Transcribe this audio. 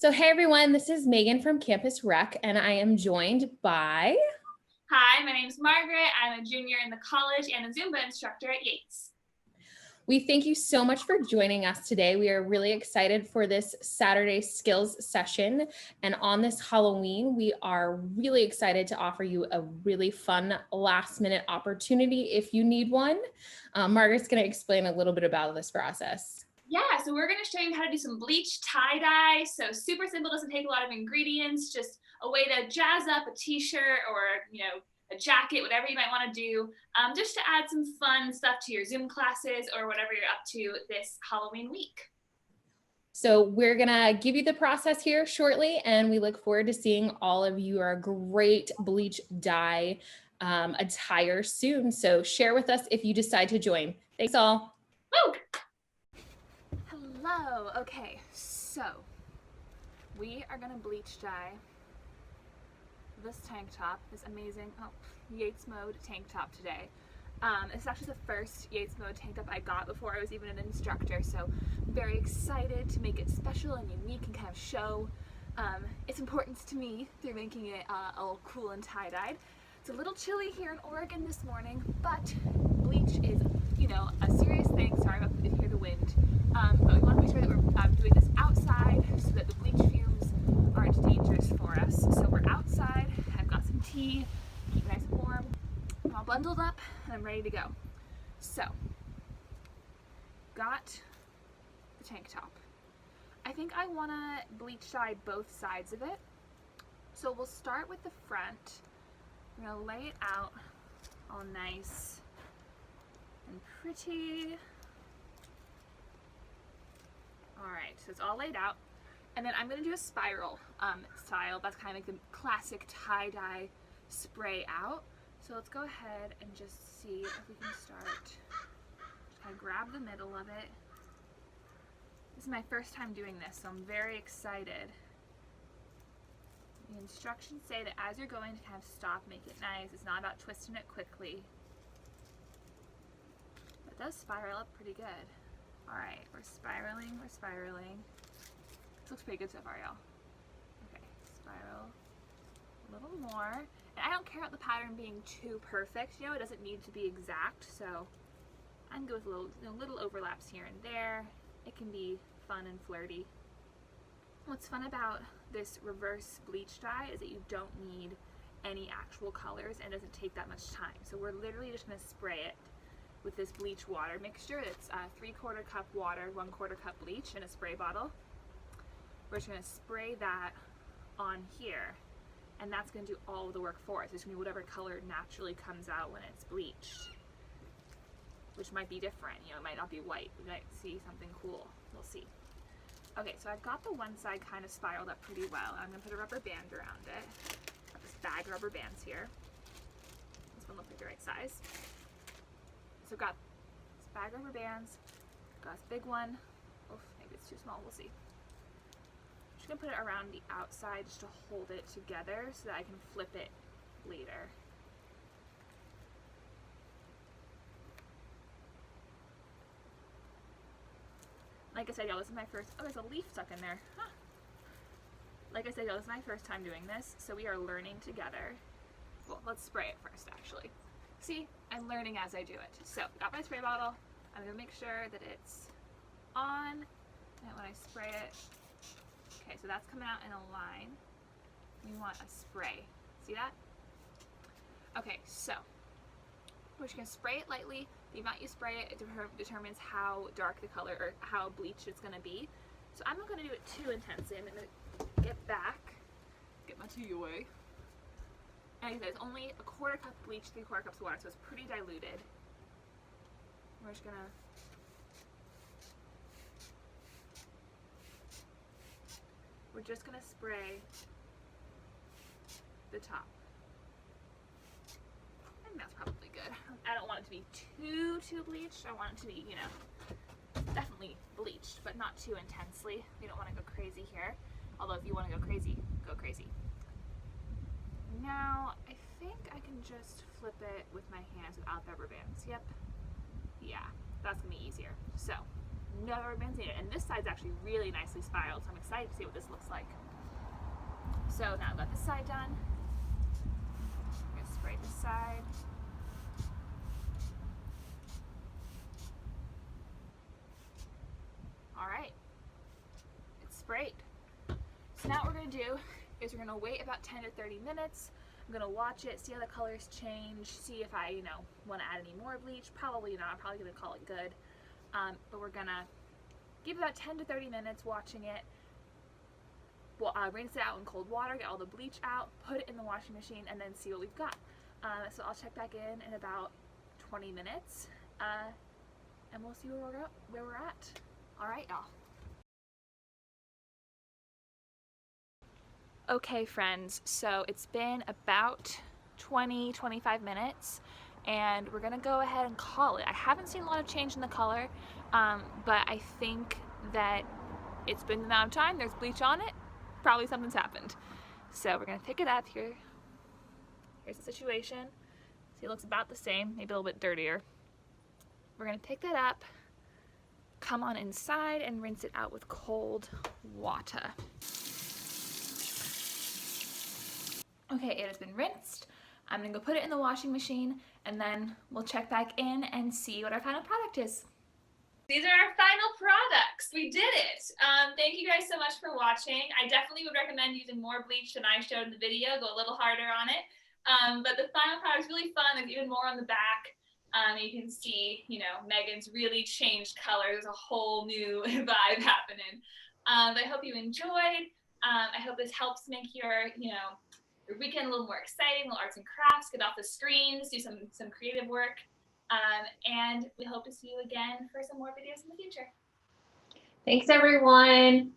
So, hey everyone, this is Megan from Campus Rec, and I am joined by. Hi, my name is Margaret. I'm a junior in the college and a Zumba instructor at Yates. We thank you so much for joining us today. We are really excited for this Saturday skills session. And on this Halloween, we are really excited to offer you a really fun last minute opportunity if you need one. Margaret's going to explain a little bit about this process. Yeah, so we're going to show you how to do some bleach tie dye. So super simple, doesn't take a lot of ingredients, just a way to jazz up a t-shirt or, a jacket, whatever you might want to do, just to add some fun stuff to your Zoom classes or whatever you're up to this Halloween week. So we're gonna give you the process here shortly, and we look forward to seeing all of your great bleach dye attire soon. So share with us if you decide to join. Thanks all. Woo! Hello. Okay, so we are gonna bleach dye this tank top, this amazing Yates mode tank top today. It's actually the first Yates mode tank top I got before I was even an instructor, so I'm very excited to make it special and unique and kind of show its importance to me through making it all cool and tie-dyed. It's a little chilly here in Oregon this morning, but bleach is, a serious thing. Sorry if you hear the wind, but we want to make sure that we're doing this outside so that the bleach fumes aren't dangerous for us. So we're outside, I've got some tea, keep it nice and warm, I'm all bundled up, and I'm ready to go. So, got the tank top. I think I want to bleach dye both sides of it. So we'll start with the front. I'm going to lay it out all nice and pretty. Alright, so it's all laid out. And then I'm going to do a spiral style. That's kind of like the classic tie-dye spray out. So let's go ahead and just see if we can start. Just kind of grab the middle of it. This is my first time doing this, so I'm very excited. The instructions say that as you're going to kind of stop, make it nice. It's not about twisting it quickly. But it does spiral up pretty good. Alright, we're spiraling. This looks pretty good so far, y'all. Okay, spiral a little more. And I don't care about the pattern being too perfect. It doesn't need to be exact, so I can go with little overlaps here and there. It can be fun and flirty. What's fun about this reverse bleach dye is that you don't need any actual colors and it doesn't take that much time. So we're literally just going to spray it with this bleach water mixture. It's 3/4 cup water, 1/4 cup bleach in a spray bottle. We're just going to spray that on here, and that's going to do all of the work for us. It's going to be whatever color naturally comes out when it's bleached, which might be different. It might not be white. We might see something cool. We'll see. Okay, so I've got the one side kind of spiraled up pretty well. I'm going to put a rubber band around it. Got this bag of rubber bands here. This one looks like the right size. So I've got this bag of rubber bands. Got this big one. Oh, maybe it's too small. We'll see. I'm just going to put it around the outside just to hold it together so that I can flip it later. Like I said, y'all, this is my first. Oh, there's a leaf stuck in there. Huh. Like I said, y'all, this is my first time doing this, so we are learning together. Well, let's spray it first, actually. See, I'm learning as I do it. So, got my spray bottle. I'm gonna make sure that it's on, and when I spray it, okay, so that's coming out in a line. We want a spray. See that? Okay, so we're just gonna spray it lightly. The amount you spray it determines how dark the color or how bleached it's going to be. So I'm not going to do it too intensely. I'm going to get back, get my tea away. And like I said, it's only 1/4 cup bleach, 3/4 cups of water, so it's pretty diluted. We're just going to spray the top. I think that's probably good. I don't want it to be too bleached. I want it to be, definitely bleached, but not too intensely. We don't want to go crazy here. Although if you want to go crazy, go crazy. Now, I think I can just flip it with my hands without the rubber bands. Yep. Yeah, that's going to be easier. So, never been seen it. And this side's actually really nicely spiraled, so I'm excited to see what this looks like. So now I've got this side done. I'm gonna spray this side. All right, it's sprayed. So now what we're gonna do is we're gonna wait about 10 to 30 minutes. I'm gonna watch it, see how the colors change, see if I, want to add any more bleach. Probably not. I'm probably gonna call it good. But we're gonna give about 10 to 30 minutes watching it. Well, rinse it out in cold water, get all the bleach out, put it in the washing machine, and then see what we've got. So I'll check back in about 20 minutes, and we'll see where we're at. All right, y'all. Okay, friends, so it's been about 20-25 minutes, and we're gonna go ahead and call it. I haven't seen a lot of change in the color, but I think that it's been the amount of time, there's bleach on it, probably something's happened. So we're gonna pick it up here. Here's the situation. See, it looks about the same, maybe a little bit dirtier. We're gonna pick that up, come on inside, and rinse it out with cold water. Okay, it has been rinsed. I'm gonna go put it in the washing machine, and then we'll check back in and see what our final product is. These are our final products. We did it. Thank you guys so much for watching. I definitely would recommend using more bleach than I showed in the video. Go a little harder on it. But the final product is really fun. There's even more on the back. You can see, Megan's really changed color. There's a whole new vibe happening. I hope you enjoyed. I hope this helps make your weekend a little more exciting, little arts and crafts, get off the screens, do some creative work. And we hope to see you again for some more videos in the future. Thanks, everyone.